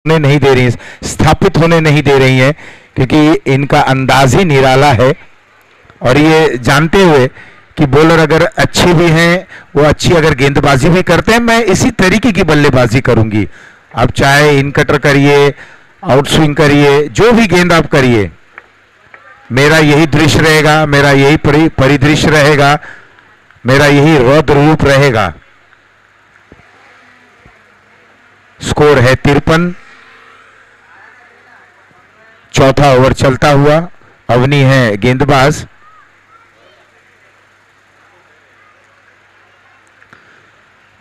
होने नहीं दे रही हैं, स्थापित होने नहीं दे रही हैं, क्योंकि इनका अंदाज ही निराला है। और ये जानते हुए कि बॉलर अगर अच्छे भी हैं, वो अच्छी अगर गेंदबाजी भी करते हैं, मैं इसी तरीके की बल्लेबाजी करूंगी। आप चाहे इन कटर करिए, आउट स्विंग करिए, जो भी गेंद आप करिए, मेरा यही दृश्य रहेगा, मेरा यही परिदृश्य रहेगा, मेरा यही रौद्र रूप रहेगा। स्कोर है 53। चौथा ओवर चलता हुआ, अवनी है गेंदबाज।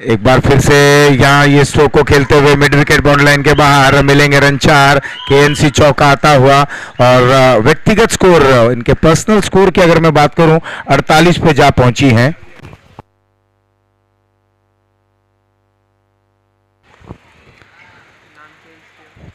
एक बार फिर से यहां ये स्ट्रोक को खेलते हुए मिड विकेट बाउंड्री लाइन के बाहर मिलेंगे रन 4। केएनसी चौका आता हुआ और व्यक्तिगत स्कोर, इनके पर्सनल स्कोर की अगर मैं बात करूं, 48 पे जा पहुंची हैं।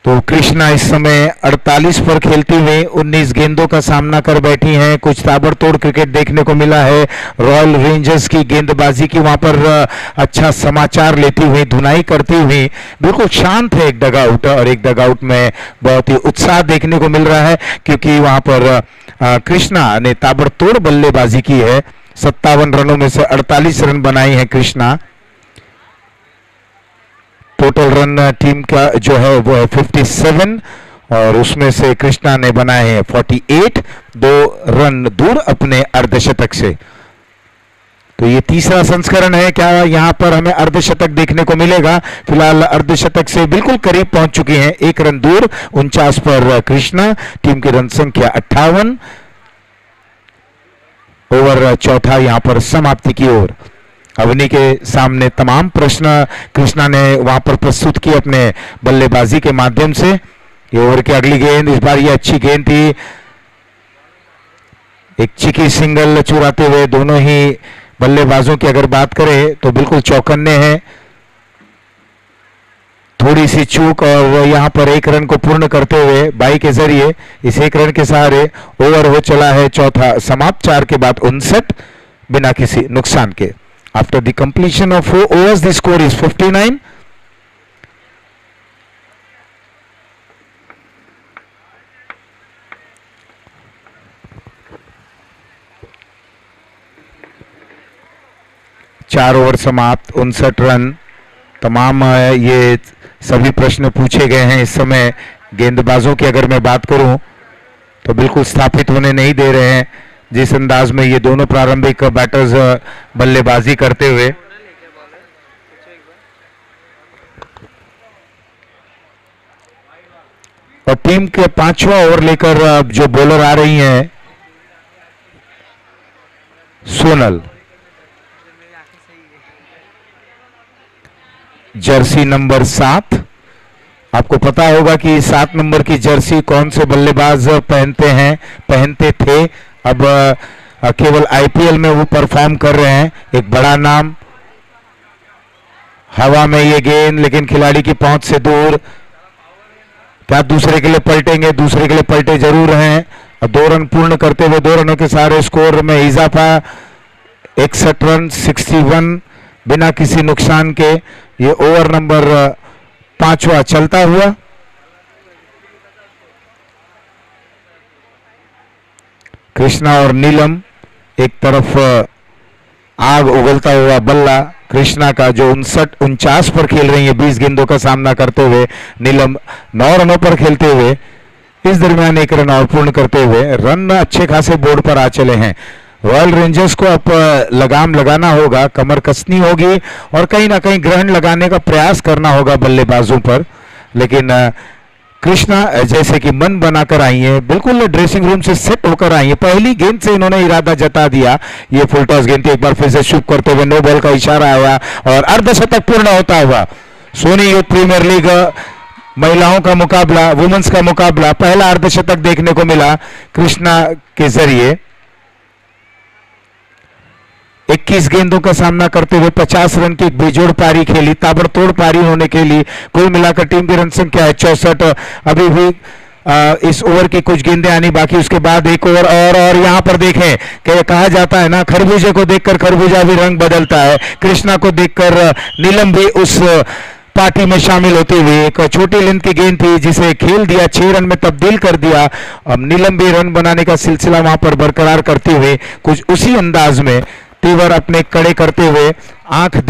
तो कृष्णा इस समय 48 पर खेलती हुई 19 गेंदों का सामना कर बैठी हैं। कुछ ताबड़तोड़ क्रिकेट देखने को मिला है। रॉयल रेंजर्स की गेंदबाजी की वहां पर अच्छा समाचार लेती हुई, धुनाई करती हुई, बिल्कुल शांत है एक डगआउट, और एक डगआउट में बहुत ही उत्साह देखने को मिल रहा है, क्योंकि वहां पर कृष्णा ने ताबड़तोड़ बल्लेबाजी की है। 57 रनों में से 48 रन बनाए हैं कृष्णा। टोटल रन टीम का जो है वो है 57, और उसमें से कृष्णा ने बनाए हैं 48, 2 रन दूर अपने अर्धशतक से। तो ये तीसरा संस्करण है। क्या यहां पर हमें अर्धशतक देखने को मिलेगा? फिलहाल अर्धशतक से बिल्कुल करीब पहुंच चुकी हैं, 1 रन दूर। 49 पर कृष्णा, टीम की रन संख्या 58। ओवर चौथा यहां पर समाप्ति की ओर। अवनी के सामने तमाम प्रश्न कृष्णा ने वहां पर प्रस्तुत किए अपने बल्लेबाजी के माध्यम से। ये ओवर की अगली गेंद, इस बार ये अच्छी गेंद थी, एक चिकी सिंगल चुराते हुए दोनों ही बल्लेबाजों की अगर बात करें तो बिल्कुल चौकन्ने हैं। थोड़ी सी चूक और यहां पर 1 रन को पूर्ण करते हुए बाई के जरिए इस 1 रन के सहारे ओवर हो चला है चौथा समाप्त। 4 के बाद 59 बिना किसी नुकसान के। After the completion of 4 overs, the score is 59. चार ओवर समाप्त, 59 रन। तमाम ये सभी प्रश्न पूछे गए हैं। इस समय गेंदबाजों की अगर मैं बात करूं तो बिल्कुल स्थापित होने नहीं दे रहे हैं, जिस अंदाज में ये दोनों प्रारंभिक बैटर्स बल्लेबाजी करते हुए। और टीम के 5वां ओवर लेकर जो बॉलर आ रही हैं, सोनल, जर्सी नंबर 7। आपको पता होगा कि 7 नंबर की जर्सी कौन से बल्लेबाज पहनते थे। अब केवल आईपीएल में वो परफॉर्म कर रहे हैं। एक बड़ा नाम, हवा में ये गेंद, लेकिन खिलाड़ी की पहुंच से दूर। क्या दूसरे के लिए पलटेंगे? दूसरे के लिए पलटे जरूर हैं। 2 रन पूर्ण करते हुए 2 रनों के सारे स्कोर में इजाफा। 61 रन, 61 बिना किसी नुकसान के। ये ओवर नंबर 5वां चलता हुआ। कृष्णा और नीलम, एक तरफ आग उगलता हुआ बल्ला कृष्णा का जो 49 पर खेल रही है 20 गेंदों का सामना करते हुए। नीलम 9 रनों पर खेलते हुए इस दरमियान 1 रन और पूर्ण करते हुए रन अच्छे खासे बोर्ड पर आ चले हैं। रॉयल रेंजर्स को अब लगाम लगाना होगा, कमर कसनी होगी और कहीं ना कहीं ग्रहण लगाने का प्रयास करना होगा बल्लेबाजों पर। लेकिन कृष्णा जैसे कि मन बनाकर आई है, बिल्कुल ड्रेसिंग रूम से सेट होकर आई है। पहली गेंद से इन्होंने इरादा जता दिया। ये फुल टॉस गेंद थी, एक बार फिर से शुभ करते हुए नो बॉल का इशारा आया और अर्धशतक पूर्ण होता हुआ। सोनी यूथ प्रीमियर लीग महिलाओं का मुकाबला, वुमेन्स का मुकाबला, पहला अर्धशतक देखने को मिला कृष्णा के जरिए। 21 गेंदों का सामना करते हुए 50 रन की एक बेजोड़ पारी खेली, ताबड़तोड़ पारी होने के लिए। कुल मिलाकर टीम की रन संख्या है 64। अभी भी इस ओवर की कुछ गेंदें आनी बाकी, उसके बाद एक ओवर और यहां पर देखें कि कहा जाता है ना, खरबूजे को देखकर खरबूजा भी रंग बदलता है। कृष्णा को देखकर नीलम भी उस पार्टी में शामिल होते हुए। एक छोटी लेंथ की गेंद थी जिसे खेल दिया, 6 रन में तब्दील कर दिया। अब नीलम भी रन बनाने का सिलसिला वहां पर बरकरार करते हुए कुछ उसी अंदाज में तेवर अपने कड़े करते हुए आंख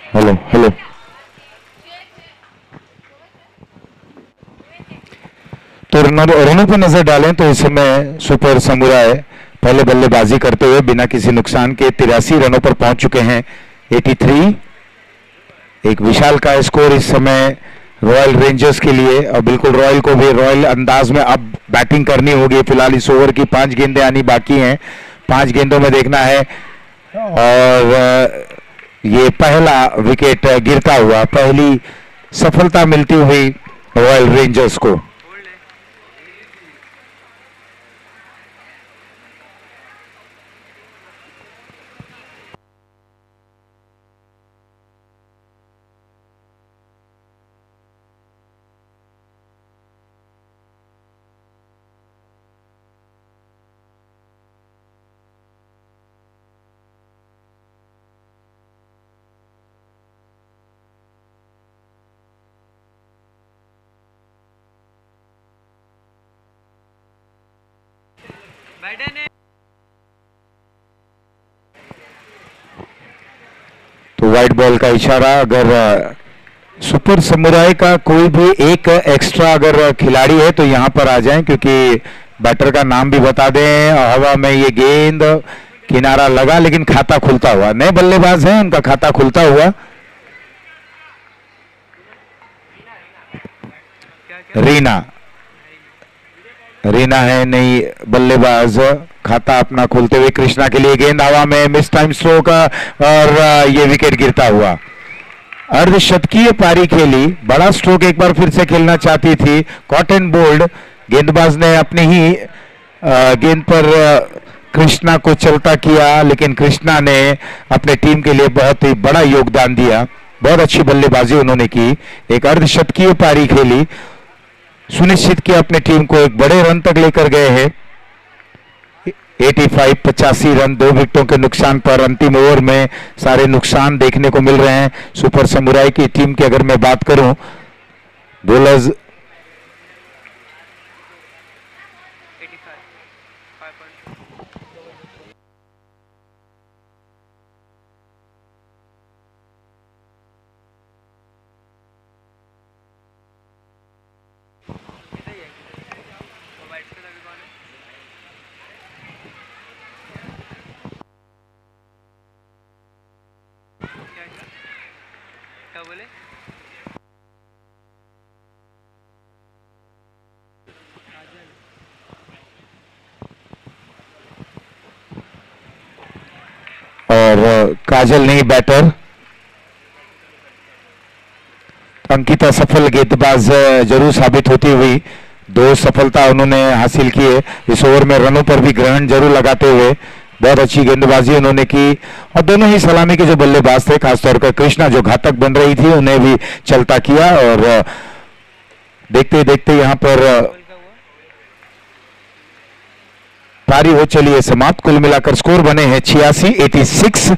हेलो हेलो तो रनों पर नजर डालें तो इस समय सुपर समुराय पहले बल्लेबाजी करते हुए बिना किसी नुकसान के 83 रनों पर पहुंच चुके हैं। 83 एक विशाल का स्कोर इस समय रॉयल रेंजर्स के लिए, और बिल्कुल रॉयल को भी रॉयल अंदाज में अब बैटिंग करनी होगी। फिलहाल इस ओवर की 5 गेंदें आनी बाकी हैं, 5 गेंदों में देखना है। और ये पहला विकेट गिरता हुआ, पहली सफलता मिलती हुई रॉयल रेंजर्स को। तो वाइट बॉल का इशारा। अगर सुपर समुराय का कोई भी एक एक्स्ट्रा अगर खिलाड़ी है तो यहां पर आ जाएं, क्योंकि बैटर का नाम भी बता दें। हवा में ये गेंद किनारा लगा, लेकिन खाता खुलता हुआ। नए बल्लेबाज हैं, उनका खाता खुलता हुआ। रीना है नई बल्लेबाज, खाता अपना खोलते हुए। कृष्णा के लिए गेंद हवा में, मिस टाइम स्ट्रोक, और ये विकेट गिरता हुआ। अर्धशतकीय पारी खेली, बड़ा स्ट्रोक एक बार फिर से खेलना चाहती थी कॉटन बोल्ड। गेंदबाज ने अपनी ही गेंद पर कृष्णा को चलता किया, लेकिन कृष्णा ने अपने टीम के लिए बहुत ही बड़ा योगदान दिया। बहुत अच्छी बल्लेबाजी उन्होंने की, एक अर्धशतकीय पारी खेली, सुनिश्चित किया अपनी टीम को एक बड़े रन तक लेकर गए हैं। 85 रन 2 विकेटों के नुकसान पर अंतिम ओवर में सारे नुकसान देखने को मिल रहे हैं सुपर समुराई की टीम की। अगर मैं बात करूं बॉलर्स क्या बोले? और काजल नहीं बैटर। अंकिता सफल गेंदबाज जरूर साबित होती हुई, 2 सफलता उन्होंने हासिल की है इस ओवर में। रनों पर भी ग्रहण जरूर लगाते हुए बहुत अच्छी गेंदबाजी उन्होंने की। और दोनों ही सलामी के जो बल्लेबाज थे, खासतौर पर कृष्णा जो घातक बन रही थी, उन्हें भी चलता किया। और देखते देखते यहां पर पारी हो चली है समाप्त। कुल मिलाकर स्कोर बने हैं 86, 86,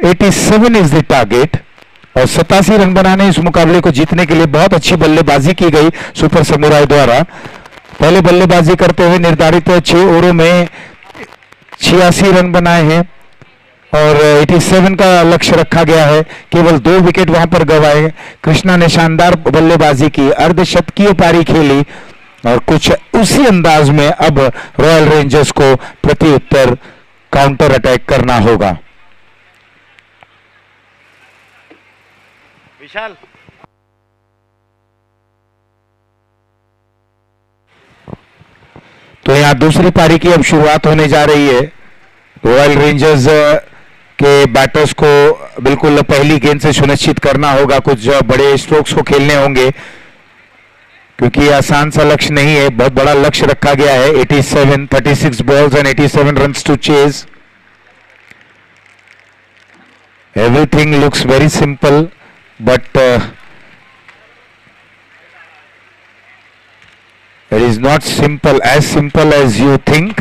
87 इज द टारगेट। और 87 रन बनाने इस मुकाबले को जीतने के लिए बहुत अच्छी बल्लेबाजी की गई सुपर समुराई द्वारा। पहले बल्लेबाजी करते हुए निर्धारित 6 ओवरों में 86 रन बनाए हैं और 87 का लक्ष्य रखा गया है। केवल 2 विकेट वहां पर गंवाए। कृष्णा ने शानदार बल्लेबाजी की, अर्धशतकीय पारी खेली और कुछ उसी अंदाज में अब रॉयल रेंजर्स को प्रति उत्तर काउंटर अटैक करना होगा। विशाल तो यहां दूसरी पारी की अब शुरुआत होने जा रही है। रॉयल रेंजर्स के बैटर्स को बिल्कुल पहली गेंद से सुनिश्चित करना होगा, कुछ बड़े स्ट्रोक्स को खेलने होंगे क्योंकि आसान सा लक्ष्य नहीं है, बहुत बड़ा लक्ष्य रखा गया है। 87, 36 balls and 87 runs to chase. Everything looks very simple but it is not simple as you think.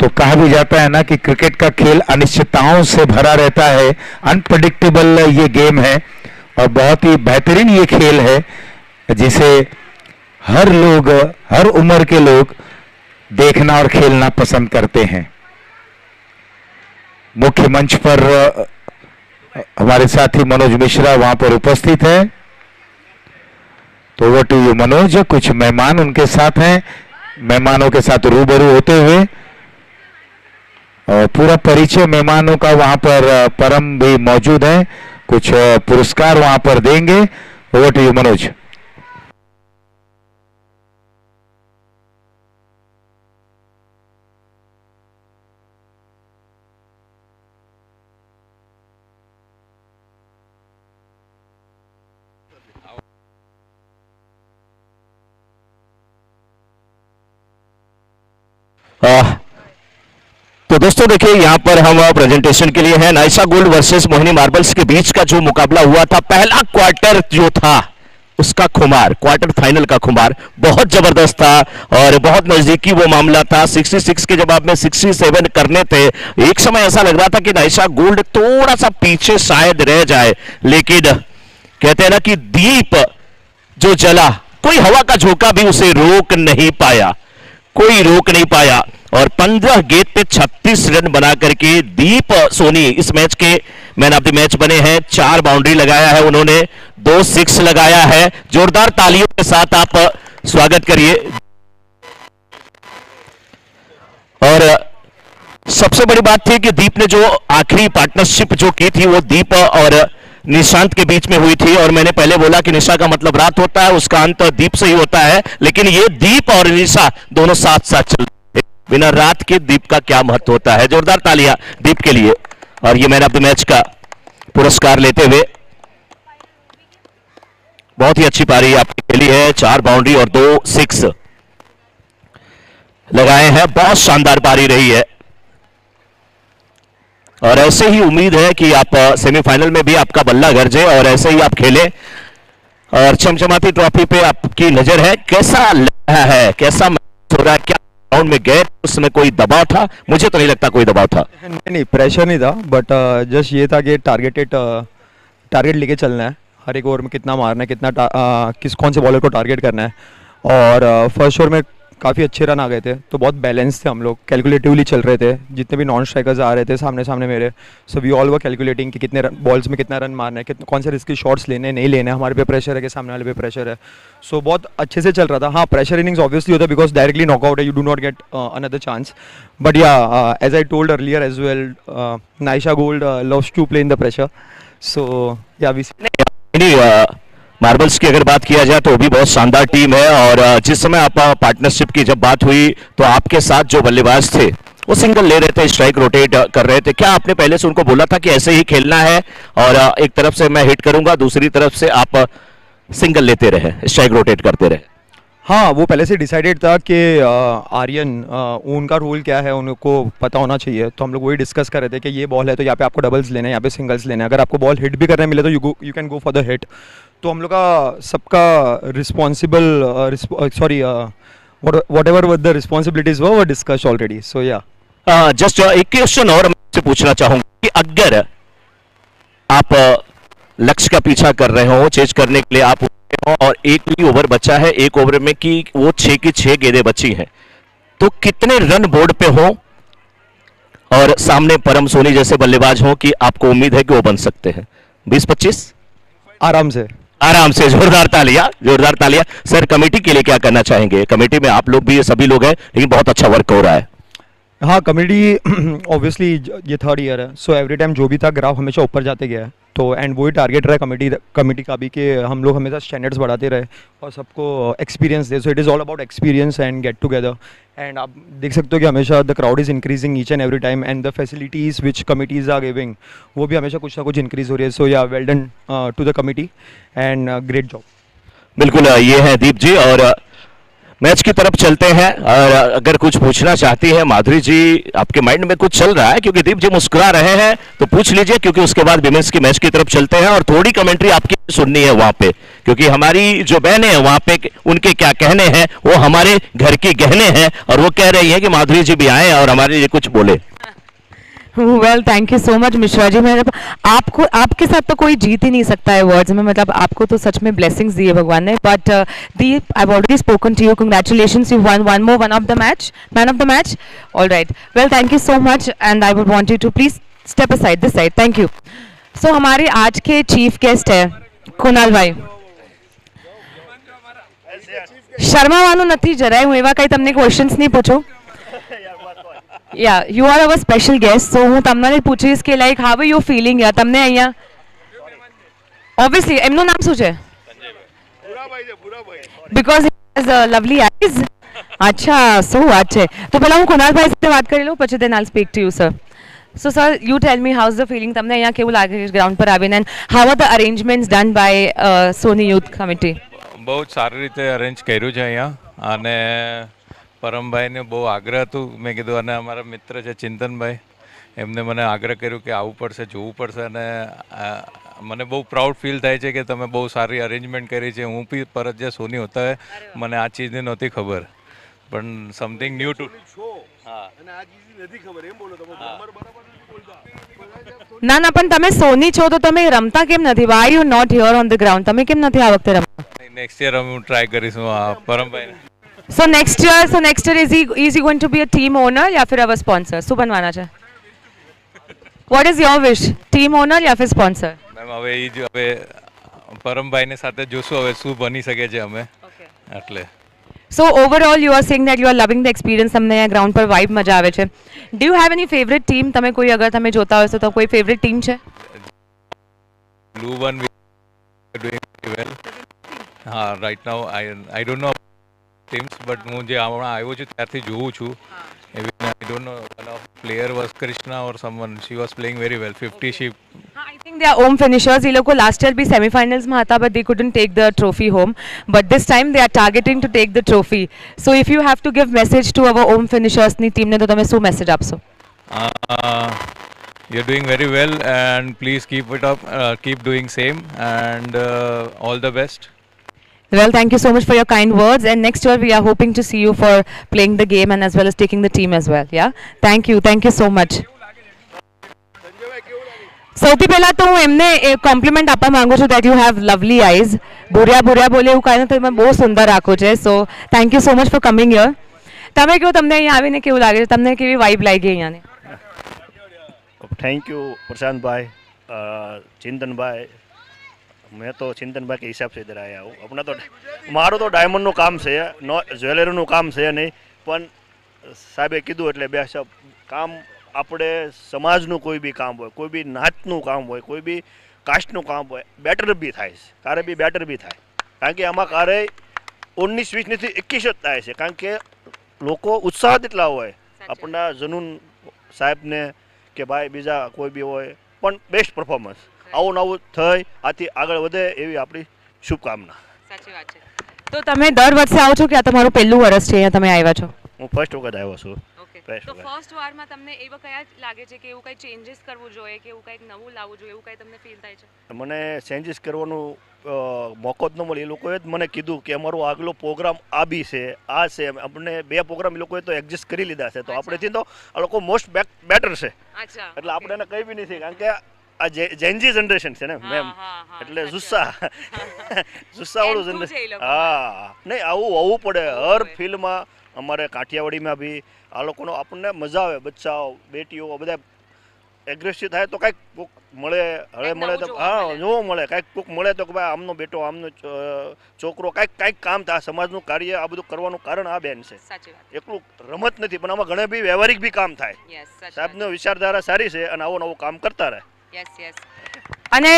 तो कहा भी जाता है ना कि क्रिकेट का खेल अनिश्चितताओं से भरा रहता है, अनप्रेडिक्टेबल ये गेम है और बहुत ही बेहतरीन ये खेल है जिसे हर लोग, हर उम्र के लोग देखना और खेलना पसंद करते हैं। मुख्य मंच पर हमारे साथी मनोज मिश्रा वहां पर उपस्थित है। तो वो टू यू मनोज, कुछ मेहमान उनके साथ हैं, मेहमानों के साथ रूबरू होते हुए और पूरा परिचय मेहमानों का वहां पर परम भी मौजूद है, कुछ पुरस्कार वहां पर देंगे। Over to you Manoj. तो दोस्तों देखिए यहां पर हम प्रेजेंटेशन के लिए है Naisa gold versus Mohini marbles के बीच का जो मुकाबला हुआ था, पहला क्वार्टर जो था उसका खुमार, क्वार्टर फाइनल का खुमार बहुत जबरदस्त था और बहुत नजदीकी वो मामला था। 66 के जवाब में 67 करने थे। एक समय ऐसा लग रहा था कि नाइसा गोल्ड थोड़ा सा पीछे शायद रह जाए, लेकिन कहते हैं ना कि दीप जो जला, कोई हवा का झोंका भी उसे रोक नहीं पाया, कोई रोक नहीं पाया। और 15 गेंद पे 36 रन बना करके दीप सोनी इस मैच के मैन ऑफ द मैच बने हैं। 4 बाउंड्री लगाया है उन्होंने, 2 सिक्स लगाया है। जोरदार तालियों के साथ आप स्वागत करिए। और सबसे बड़ी बात थी कि दीप ने जो आखिरी पार्टनरशिप जो की थी वो दीप और निशांत के बीच में हुई थी। और मैंने पहले बोला कि निशा का मतलब रात होता है, उसका अंत दीप से ही होता है, लेकिन ये दीप और निशा दोनों साथ साथ चल, बिना रात के दीप का क्या महत्व होता है। जोरदार तालियां दीप के लिए। और ये मैन ऑफ द मैच का पुरस्कार लेते हुए बहुत ही अच्छी पारी आपकी खेली है। 4 बाउंड्री और 2 सिक्स लगाए हैं, बहुत शानदार पारी रही है। और ऐसे ही उम्मीद है कि आप सेमीफाइनल में भी आपका बल्ला गरजे और ऐसे ही आप खेलें। और चमचमाती ट्रॉफी पे आपकी नजर है, कैसा लग रहा है, कैसा हो रहा है, क्या ग्राउंड में गए उसमें कोई दबाव था? मुझे तो नहीं लगता कोई दबाव था। नहीं प्रेशर नहीं था, बट जस्ट ये था कि टारगेट लेके चलना है, हर एक ओवर में कितना मारना है, कौन से बॉलर को टारगेट करना है। और फर्स्ट ओवर में काफ़ी अच्छे रन आ गए थे, तो बहुत बैलेंस थे, हम लोग कैलकुलेटिवली चल रहे थे, जितने भी नॉन स्ट्राइकर्स आ रहे थे सामने मेरे, so we all were calculating कि कितने बॉल्स में कितना रन मारना है, कौन से रिस्की शॉट्स लेने हैं, नहीं लेने हैं, हमारे पे प्रेशर है कि सामने वाले पे प्रेशर है। सो बहुत अच्छे से चल रहा था। हाँ, प्रेशर इनिंग्स ऑब्वियसली होता है बिकॉज डायरेक्टली नॉकआउट है, you do not get another chance, but yeah as I told earlier as well, Naisha Gold loves to play in the pressure, so yeah we marbles की अगर बात किया जाए तो वो भी बहुत शानदार टीम है, और जिस समय आप पार्टनरशिप की जब बात हुई तो आपके साथ जो बल्लेबाज थे वो सिंगल ले रहे थे, स्ट्राइक रोटेट कर रहे थे, क्या आपने पहले से उनको बोला था कि ऐसे ही खेलना है और एक तरफ से मैं हिट करूंगा, दूसरी तरफ से आप सिंगल लेते रहे, स्ट्राइक रोटेट करते रहे? हाँ, वो पहले से डिसाइडेड था कि आर्यन उनका रोल क्या है उनको पता होना चाहिए, तो हम लोग वही डिस्कस कर रहे थे कि ये बॉल है तो यहाँ पे आपको डबल्स लेने हैं, यहाँ पे सिंगल्स लेने हैं, अगर आपको बॉल हिट भी करने मिले तो you can go for the hit. तो हम लोग का सबका responsible what ever the responsibilities वो डिस्कस ऑलरेडी, सो या। जस्ट एक क्वेश्चन और मैं आपसे पूछना चाहूंगा कि अगर आप लक्ष्य का पीछा कर रहे हो, चेज करने के लिए आप हो और एक ही ओवर बचा है, एक ओवर में कि वो 6 की 6 गेंदें बची हैं, तो कितने रन बोर्ड पे हो और सामने परम सोनी जैसे बल्लेबाज हो कि आपको उम्मीद है कि वो बन सकते हैं? 20-25 आराम से। आराम से। जोरदार तालियां, जोरदार तालियां। सर, कमेटी के लिए क्या करना चाहेंगे? कमेटी में आप लोग भी, सभी लोग हैं, लेकिन बहुत अच्छा वर्क हो रहा है। हाँ, कमेटी ऑब्वियसली ये थर्ड ईयर है, सो एवरी टाइम जो भी था ग्राफ हमेशा ऊपर जाते गया है, तो एंड वही टारगेट रहा है कमेटी का भी कि हम लोग हमेशा स्टैंडर्ड्स बढ़ाते रहे और सबको एक्सपीरियंस दे। So it is all about experience and get together, and आप देख सकते हो कि हमेशा the crowd is increasing each and every time, and the facilities which committees are giving वो भी हमेशा कुछ ना कुछ इंक्रीज हो रही है। So yeah well done to the committee and great job. बिल्कुल, ये है दीप जी, और मैच की तरफ चलते हैं। और अगर कुछ पूछना चाहती है माधुरी जी, आपके माइंड में कुछ चल रहा है, क्योंकि दीप जी मुस्कुरा रहे हैं, तो पूछ लीजिए, क्योंकि उसके बाद विमेंस की मैच की तरफ चलते हैं और थोड़ी कमेंट्री आपकी सुननी है वहां पे, क्योंकि हमारी जो बहनें हैं वहां पे उनके क्या कहने हैं, वो हमारे घर के गहने हैं, और वो कह रही हैं कि माधुरी जी भी आए और हमारे लिए कुछ बोले। Well, thank you so much Mishra ji. मतलब आपको, आपके साथ तो कोई जीत ही नहीं सकता है वर्ड्स में, मतलब आपको तो सच में ब्लेसिंग्स दिए भगवान ने। But Deep, I have already spoken to you, congratulations, you won more one of the match, man of the match. All right, well, thank you so much, and I would want you to please step aside this side, thank you. So हमारे आज के chief guest है कुणाल भाई। શરમાવાનું નથી જરાય, હું એવા કઈ તમને ક્વેશ્ચન્સ નહીં પૂછું. Yeah, you are our special guest, so હું તમને પૂછીશ કે like how are you feeling યાર, તમને અહીંયા ઓબ્વિયસલી એમનું નામ શું છે? Because he has lovely eyes. अच्छा, so વાત છે. તો પહેલા હું કુણાલ ભાઈ સાથે વાત કરી લઉં, પછી then I'll speak to you, sir. So sir, you tell me how's the feeling, તમને અહીંયા કેવું લાગે છે ગ્રાઉન્ડ પર આવીને, and how are the arrangements done by Sony Youth Committee? બહુ સારી રીતે અરેન્જ કર્યું છે અહીંયા, અને પરમભાઈને બહુ આગ્રહ હતું, મેં કીધું, અને અમારા મિત્ર છે ચિંતનભાઈ, એમને મને આગ્રહ કર્યો કે આવવું પડશે, જોવું પડશે, અને મને બહુ પ્રાઉડ ફીલ થાય છે કે તમે બહુ સારી અરેન્જમેન્ટ કરી છે. હું બી પરત જે સોની હોતા હોય મને આ ચીજની નહોતી ખબર, પણ સમથિંગ ન્યૂ ટુ. ના ના, પણ તમે સોની છો તો તમે રમતા કેમ નથી? Why you not here on the ground? તમે કેમ નથી આ વખતે રમતા? નેક્સ્ટ યર હું ટ્રાય કરીશું આ પરમભાઈને. So next year is he going to be a team owner या फिर our sponsor? શું બનવાના છે? What is your wish? Team owner या फिर sponsor? મેમ હવે એ જ હવે પરમભાઈને સાથે જોશું હવે શું બની શકે છે અમે, એટલે. So overall you are saying that you are loving the experience, તમને આ ગ્રાઉન્ડ પર વાઇબ મજા આવે છે. Do you have any favorite team? તમે કોઈ અગર તમે જોતા હોય તો કોઈ favorite team છે? Blue one we are doing very well. હા, right now I don't know teams, but હું જે હમણાં આવ્યો છું ત્યારથી જોઉં છું. Even I don't know, one of player was Krishna or someone, she was playing very well. 50 she. I think they are home finishers. એ લોકો last year બી semi-finals માં હતા, but they couldn't take the trophy home. But this time they are targeting to take the trophy. So if you have to give message to our home finishers ની team ને, તો તમે શું message આપશો? You're doing very well and please keep it up, keep doing same, and all the best. Well, thank you so much for your kind words. And next year we are hoping to see you for playing the game and as well as taking the team as well. Yeah. Thank you so much. સૌથી પહેલા તો હું એમને compliment આપવા માંગુ છું that you have lovely eyes ભૂર્યા ભૂર્યા બોલે એવું કાંઈ નથી તમે બહુ સુંદર રાખો છે so thank you so much for coming here તમે કહો તમને અહીંયા આવીને કેવું લાગે છે તમને કેવી વાઇબ લાગી અહીંયાની थैंक यू प्रशांत भाई चिंतन भाई मैं तो चिंतन भाई के हिसाब से इधर आया हूँ अपना तो मारो तो डायमंड નું કામ છે નો જ્વેલરીનું કામ છે નહીં પણ સાહેબે કીધું એટલે બે શબ્દ કામ આપણે સમાજનું કોઈ બી કામ હોય કોઈ બી નાતનું કામ હોય કોઈ બી કાસ્ટનું કામ હોય બેટર બી થાય છે કારે બી બેટર બી થાય કારણ કે આમાં કારે 19-20 નથી 21 જ થાય છે કારણ કે લોકો ઉત્સાહ એટલા હોય આપણા જનૂન સાહેબને કે ભાઈ બીજા કોઈ બી હોય પણ બેસ્ટ પરફોર્મન્સ આવું નવું થઈ આથી આગળ વધે એવી આપણી શુભકામના સાચી વાત છે તો તમે દર વર્ષે આવો છો કે આ તમારું પહેલું વર્ષ છે અહીંયા તમે આવ્યા છો હું ફર્સ્ટ વખત આવ્યો છું તો ફર્સ્ટ વારમાં તમને એવા કયા લાગે છે કે એવું કંઈ ચેન્જીસ કરવું જોઈએ કે એવું કંઈક નવું લાવવું જોઈએ એવું કંઈ તમને ફીલ થાય છે મને ચેન્જીસ કરવાનું મોકો જ ન મળે એ લોકોએ જ મને કીધું કે અમારો આગલો પ્રોગ્રામ આ બી છે આ છે આપણને 2 પ્રોગ્રામ એ લોકોએ તો એડજસ્ટ કરી લીધા છે તો આપણેથી તો આ લોકો મોસ્ટ બેટર છે એટલે આપણે એને કંઈ બી નથી કારણ કે આ જેનજી જનરેશન છે ને મેમ એટલે જુસ્સાવાળું જનરેશન હા નહીં આવું હોવું પડે હર ફિલ્ડમાં અમારે કાઠિયાવાડીમાં બી આ લોકોનો આપણને મજા આવે બચ્ચાઓ બેટીઓ બધા એગ્રેસિવ થાય તો કાંઈક કોક મળે હવે મળે તો હા જોવું મળે કાંઈક કોક મળે તો કે ભાઈ આમનો બેટો આમનો છોકરો કાંઈક કામ થાય સમાજનું કાર્ય આ બધું કરવાનું કારણ આ બેન છે એકલું રમત નથી પણ આમાં ઘણા બી વ્યવહારિક બી કામ થાય સાહેબનો વિચારધારા સારી છે અને આવું નવું કામ કરતા રહે અને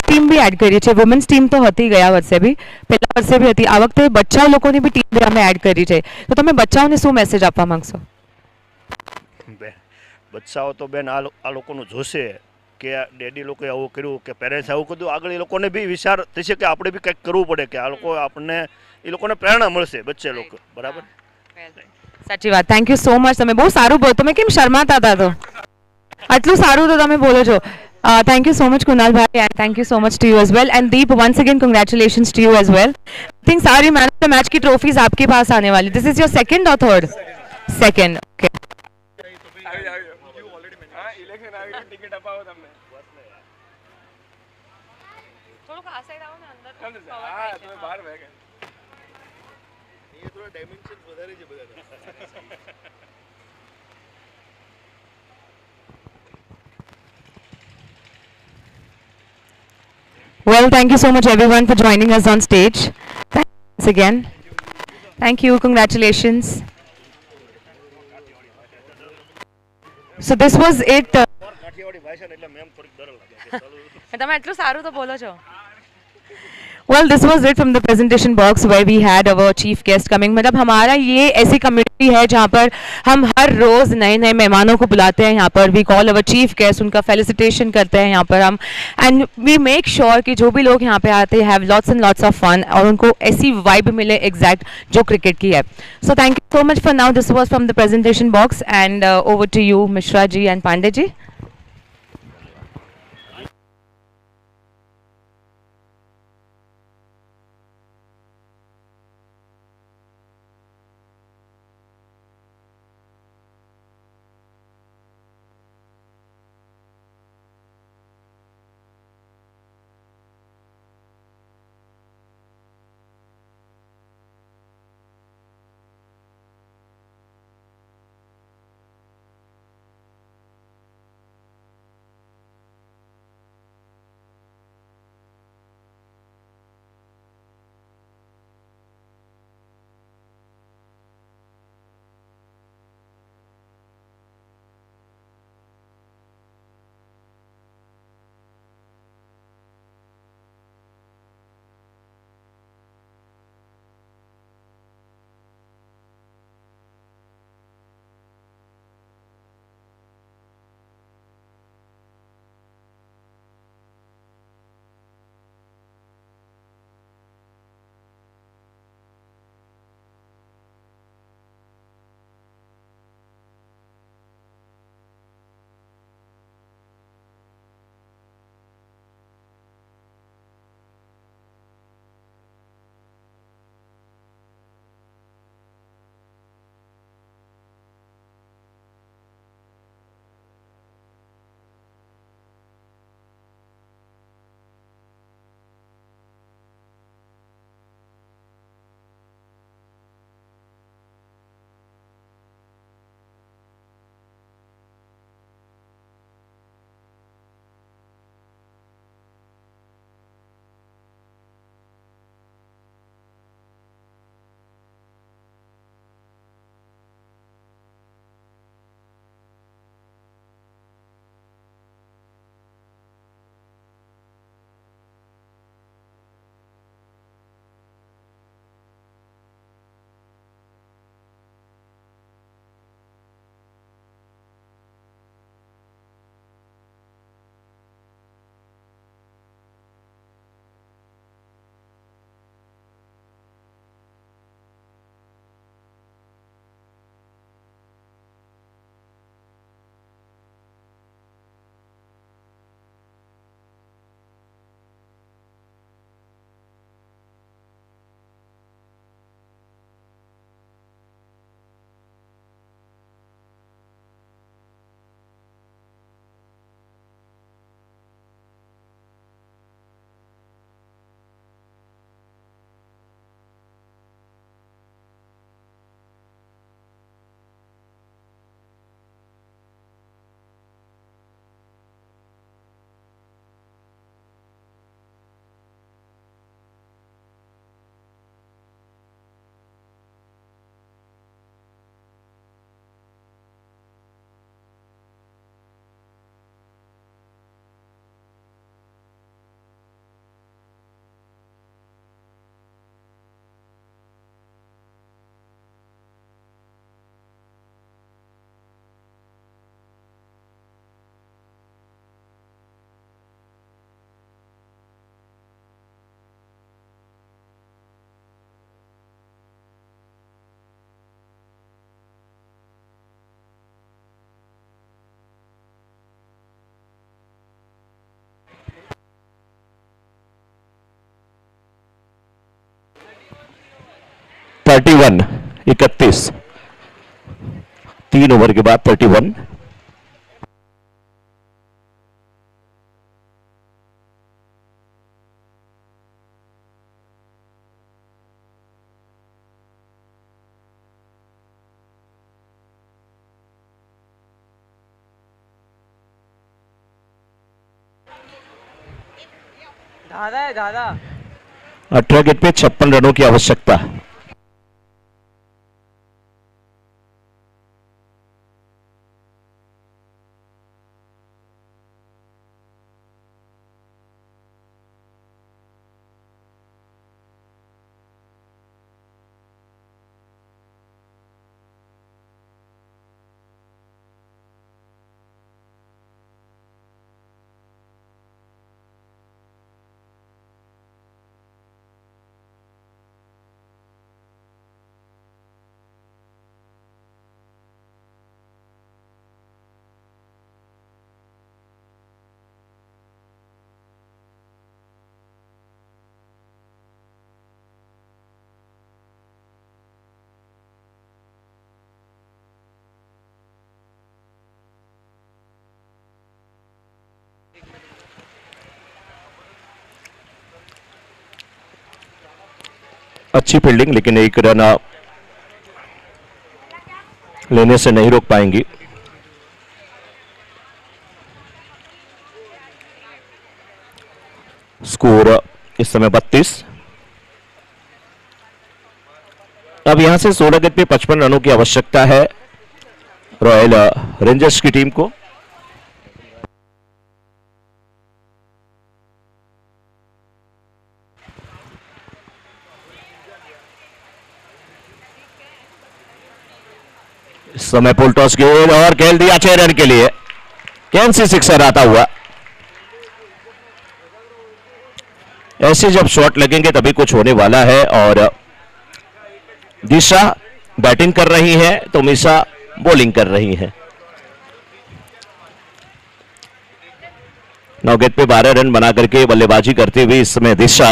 ટીમ બી એડ કરી છે વુમન્સ ટીમ તો હતી ગયા વર્ષે બી પહેલા વર્ષે બી હતી આ વખતે બચ્ચાઓ લોકોની બી ટીમ બી અમે એડ કરી છે તો તમે બચ્ચાઓને શું મેસેજ આપવા માંગશો બચ્ચાઓ તો બેન આ લોકોનું જોશે કે ડેડી લોકોએ આવું કર્યું કે પેરેન્ટ્સ આવું કર્યું આગળ એ લોકોને બી વિચાર થશે કે આપણે બી કંઈક કરવું પડે કે આ લોકો આપણને એ લોકોને પ્રેરણા મળશે બચ્ચે લોકો બરાબર સાચી વાત થેન્ક યુ સો મચ તમે બહુ સારું બોલો તમે કેમ શરમાતા હતા તો આટલું સારું તો તમે બોલો છો thank you so much Kunal bhai and thank you so much to you as well and Deep once again congratulations to you as well I think सारी मैन ऑफ द मैच की ट्रॉफीज आपके पास आने वाली this is your second or third second okay થોડુંક આ side આવો ને અંદર બહાર બેગ એ થોડો ડાયમેન્શન વધારે છે બધા Well, thank you so much everyone for joining us on stage. Thanks again. Thank you. Congratulations. So this was it. તમે એટલું સારું તો બોલો છો Well, this was it from the presentation box where we had our chief guest coming. मतलब हमारा ये ऐसी कम्युनिटी है जहाँ पर हम हर रोज़ नए नए मेहमानों को बुलाते हैं यहाँ पर we call our chief guest उनका फेलिसिटेशन करते हैं यहाँ पर हम and we make sure कि जो भी लोग यहाँ पे आते हैं have lots and lots of fun और उनको ऐसी vibe मिले exact जो क्रिकेट की है So thank you so much for now. This was from the presentation box and over to you Mishra ji and Pandey ji. 31 3 over के बाद 31। दादा है दादा। 18 गेंद पे 56 रनों की आवश्यकता। अच्छी फील्डिंग, लेकिन एक रन लेने से नहीं रोक पाएंगी। स्कोर इस समय 32। अब यहां से 16 गेंद पे 55 रनों की आवश्यकता है रॉयल रेंजर्स की टीम को। इस समय पुल टॉस गेंद और खेल दिया 6 रन के लिए। कैंसी सिक्सर आता हुआ। ऐसे जब शॉट लगेंगे तभी कुछ होने वाला है। और दिशा बैटिंग कर रही है तो मिशा बॉलिंग कर रही है। 9 गेंद पे 12 रन बना करके बल्लेबाजी करते हुए इस समय दिशा,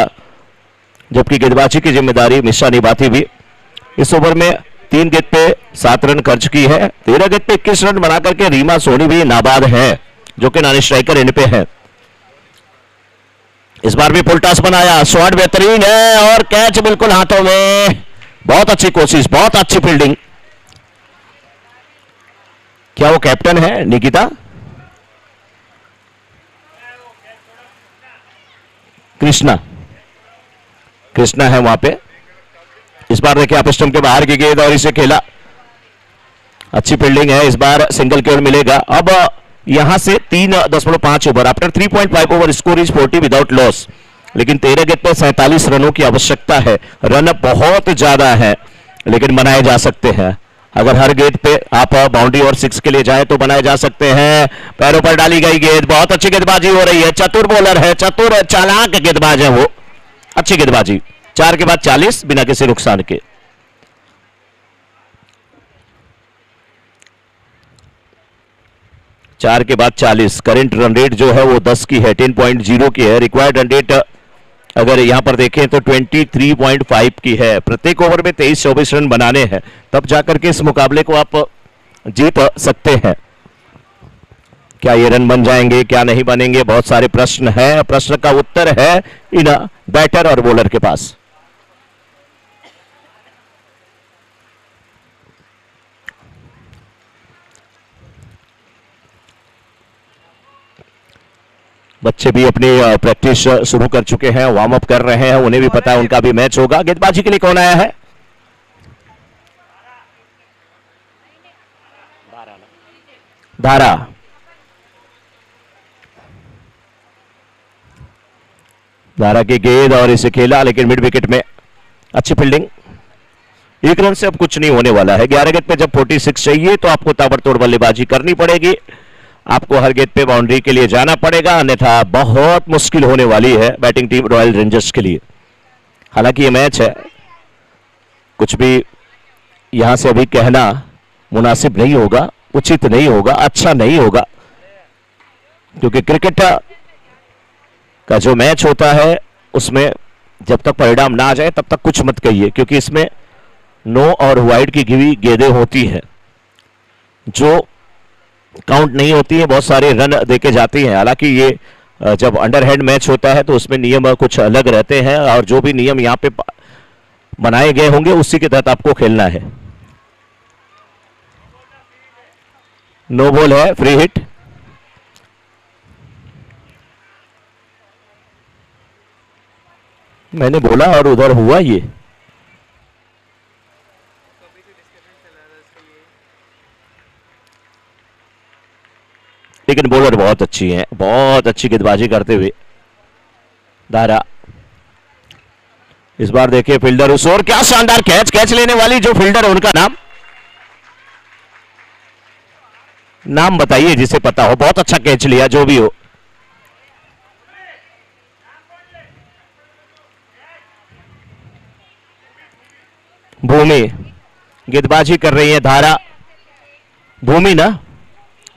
जबकि गेंदबाजी की जिम्मेदारी मिशा निभाती हुई इस ओवर में 3 गेंद पे 7 रन खर्च की है। 13 गेंद पे 21 रन बना करके रीमा सोनी भी नाबाद है, जो कि नॉन स्ट्राइकर इन पे है। इस बार भी फुल टॉस बनाया, शॉट बेहतरीन है और कैच बिल्कुल हाथों में। बहुत अच्छी कोशिश, बहुत अच्छी फील्डिंग। क्या वो कैप्टन है निकिता? कृष्णा है वहां पे। इस बार देखिए आप स्टंप के बाहर की गेंद और इसे खेला। अच्छी फील्डिंग है, इस बार सिंगल की ओर मिलेगा। अब यहां से 3.5 over, after 3.5 over score is 40 without loss. लेकिन 13 गेंद पर 47 रनों की आवश्यकता है। रन बहुत ज्यादा है लेकिन बनाए जा सकते हैं। अगर हर गेंद पे आप बाउंड्री और 6 के लिए जाए तो बनाए जा सकते हैं। पैरों पर डाली गई गेंद, बहुत अच्छी गेंदबाजी हो रही है। चतुर बॉलर है, चतुर चालाक गेंदबाज है वो। अच्छी गेंदबाजी। 4 के बाद 40 बिना किसी नुकसान के। चार के बाद 40। करंट रन रेट जो है वो 10 की है, 10.0 की है। रिक्वायर्ड रन रेट अगर यहां पर देखें तो 23.5 की है। प्रत्येक ओवर में 23-24 रन बनाने हैं, तब जाकर के इस मुकाबले को आप जीत सकते हैं। क्या ये रन बन जाएंगे, क्या नहीं बनेंगे, बहुत सारे प्रश्न हैं। प्रश्न का उत्तर है इन बैटर और बॉलर के पास। बच्चे भी अपनी प्रैक्टिस शुरू कर चुके हैं, वार्म अप कर रहे हैं। उन्हें भी पता है उनका भी मैच होगा। गेंदबाजी के लिए कौन आया है? धारा। धारा की गेंद और इसे खेला, लेकिन मिड विकेट में अच्छी फील्डिंग। 1 रन से अब कुछ नहीं होने वाला है। 11 गेंद पे जब 46 चाहिए तो आपको ताबड़तोड़ बल्लेबाजी करनी पड़ेगी। आपको हर गेंद पे बाउंड्री के लिए जाना पड़ेगा, अन्यथा बहुत मुश्किल होने वाली है बैटिंग टीम रॉयल रेंजर्स के लिए। हालांकि ये मैच है, कुछ भी यहां से अभी कहना मुनासिब नहीं होगा, उचित नहीं होगा, अच्छा नहीं होगा, क्योंकि क्रिकेट का जो मैच होता है उसमें जब तक परिणाम ना आ जाए तब तक कुछ मत कहिए, क्योंकि इसमें नो और वाइड की घिरी गेंदें होती हैं जो काउंट नहीं होती है, बहुत सारे रन देके जाती हैं। हालांकि ये जब अंडरहैंड मैच होता है तो उसमें नियम कुछ अलग रहते हैं और जो भी नियम यहाँ पे बनाए गए होंगे उसी के तहत आपको खेलना है। नो बॉल है, फ्री हिट। मैंने बोला और उधर हुआ ये। लेकिन बॉलर बहुत अच्छी है, बहुत अच्छी गेंदबाजी करते हुए दारा। इस बार देखिए फील्डर उस और क्या शानदार कैच लेने वाली जो फील्डर है उनका नाम बताइए जिसे पता हो। बहुत अच्छा कैच लिया जो भी हो। भूमि गेंदबाजी कर रही है धारा। भूमि ना,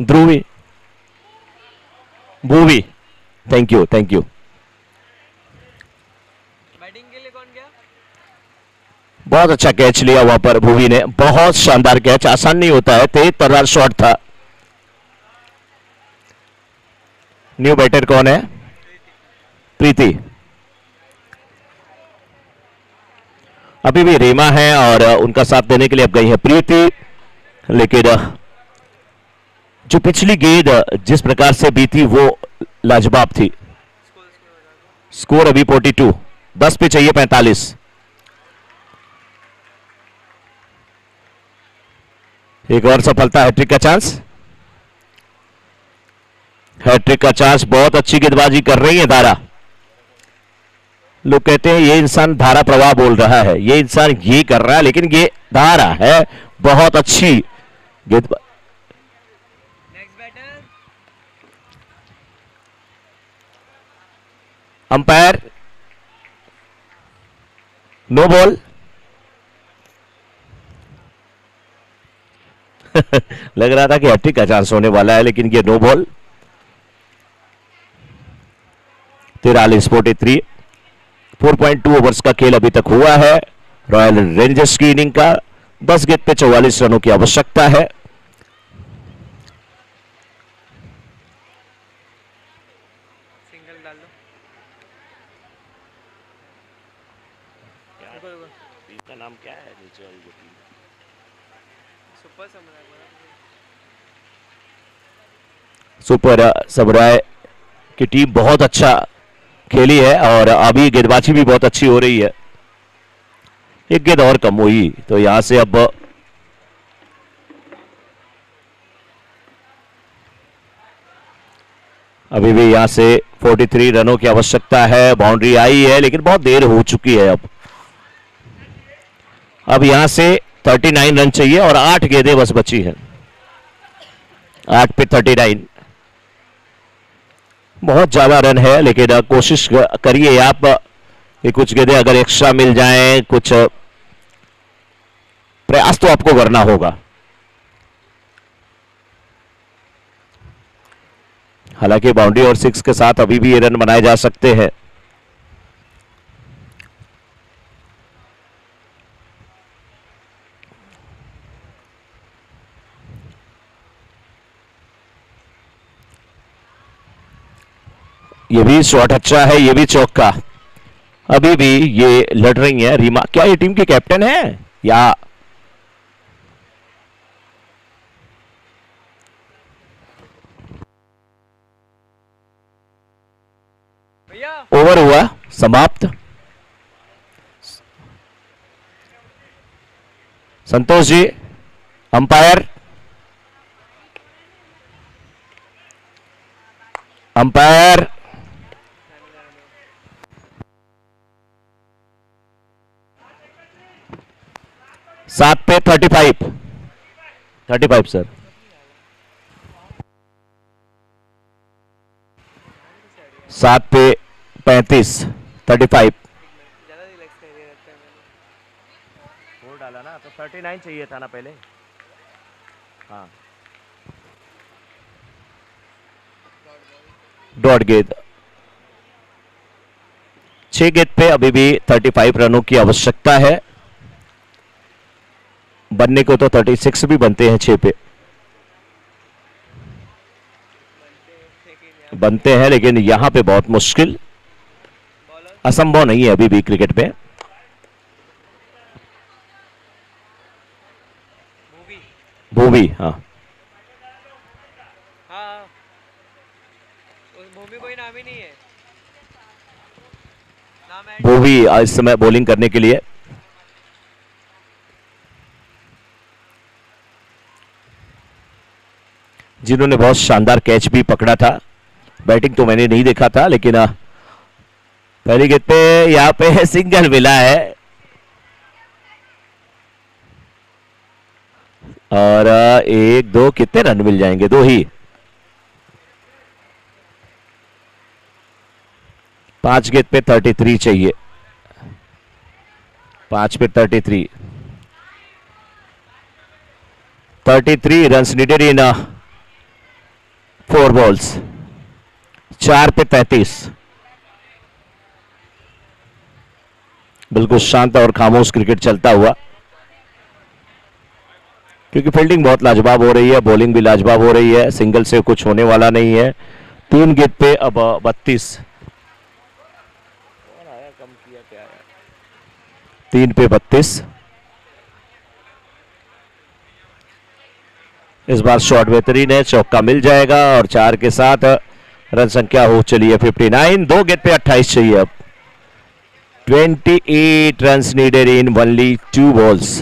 ध्रुवी, भूवी। Thank you. बैटिंग के लिए कौन गया? बहुत अच्छा कैच लिया वहां पर भूवी ने, बहुत शानदार कैच। आसान नहीं होता है, तेज तर्रार शॉट था। न्यू बैटर कौन है? प्रीति। अभी भी रीमा है और उनका साथ देने के लिए अब गई है प्रीति। लेकिन जो पिछली गेंद जिस प्रकार से बीती वो लाजवाब थी। स्कोर अभी 42, 10 पे चाहिए 45। एक और सफलता, हैट्रिक का चांस। हैट्रिक का चांस। बहुत अच्छी गेंदबाजी कर रही है धारा। लोग कहते हैं ये इंसान धारा प्रवाह बोल रहा है, ये इंसान ये कर रहा है, लेकिन ये धारा है। बहुत अच्छी गेंदबाजी। Next batter umpire no ball. लग रहा था कि हैट्रिक का चांस होने वाला है, लेकिन ये नो बॉल। 43-43, 4.2 ओवर्स का खेल अभी तक हुआ है। रॉयल रेंजर्स की इनिंग का 10 गेंद पे 44 रनों की आवश्यकता है। सिंगल डाल दो। का नाम क्या है नीचे वाली टीम? सुपर समुराई बोला। सुपर समुराई की टीम बहुत अच्छा खेली है और अभी गेंदबाजी भी बहुत अच्छी हो रही है। एक गेंद और कम हुई तो यहां से अब अभी भी यहां से 43 रनों की आवश्यकता है। बाउंड्री आई है लेकिन बहुत देर हो चुकी है। अब यहां से 39 रन चाहिए और 8 गेंदें बस बची हैं। 8 पे 39, बहुत ज्यादा रन है, लेकिन कोशिश करिए आप कि कुछ गेंदें अगर एक्स्ट्रा मिल जाएं, कुछ प्रयास तो आपको करना होगा। हालांकि बाउंड्री और 6 के साथ अभी भी ये रन बनाए जा सकते हैं। ये भी शॉट अच्छा है, ये भी चौका। अभी भी ये लड़ रही है रीमा। क्या ये टीम की कैप्टन है या भैया ओवर हुआ समाप्त। संतोष जी अंपायर। अंपायर 7 पे 35 सर। सात पे 35, 35 ज्यादा रिलैक्स कर रहे रहते हैं मैंने। फोर डाला ना तो 39 चाहिए था ना पहले। हाँ डॉट गेंद। 6 गेंद पे अभी भी 35 रनों की आवश्यकता है। बनने को तो 36 भी बनते हैं 6 पे, बनते हैं, लेकिन यहां पे बहुत मुश्किल, असंभव नहीं है अभी भी क्रिकेट में। भूवी, हाँ हाँ उस भूमि कोई नाम ही नहीं है, नाम है भूवी इस समय बॉलिंग करने के लिए। जिन्होंने बहुत शानदार कैच भी पकड़ा था, बैटिंग तो मैंने नहीं देखा था, लेकिन पहली गेंद पे यहाँ पे सिंगल मिला है और 1-2 कितने रन मिल जाएंगे? 2 ही। 5 गेंद पे 33 चाहिए, 5 पे 33 रन्स नीडेड इन 4 बॉल्स, 4 पे 33। बिल्कुल शांत और खामोश क्रिकेट चलता हुआ, क्योंकि फील्डिंग बहुत लाजवाब हो रही है, बॉलिंग भी लाजवाब हो रही है, सिंगल से कुछ होने वाला नहीं है। 3 गेंद पे अब 32, 3 पे 32। इस बार शॉट बेहतरीन है, चौका मिल जाएगा और 4 के साथ रन संख्या हो चली है 59। 2 गेंद पे 28 चाहिए अब। 28 runs needed in only 2 balls,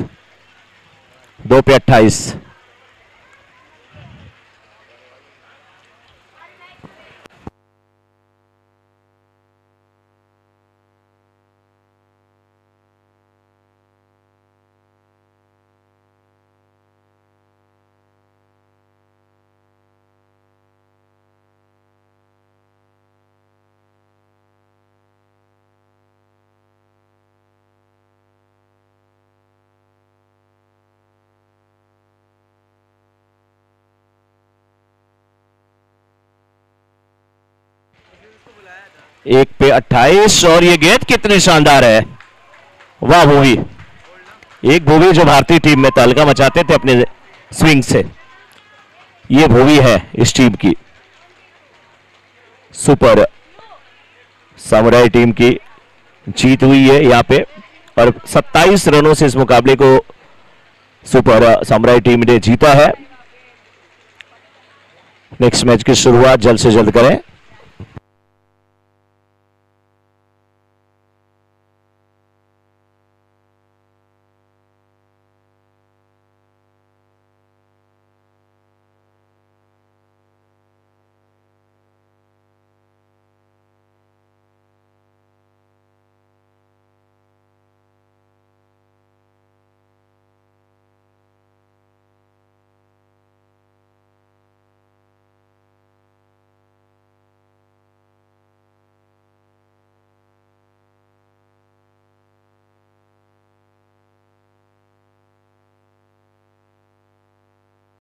2 पे 28। एक पे 28 और ये गेंद कितनी शानदार है, वाह भूवी। एक भूवी जो भारतीय टीम में तहलका मचाते थे अपने स्विंग से, ये भूवी है इस टीम की। सुपर समुराई टीम की जीत हुई है यहाँ पे और 27 रनों से इस मुकाबले को सुपर समुराई टीम ने जीता है। नेक्स्ट मैच की शुरुआत जल्द से जल्द करें।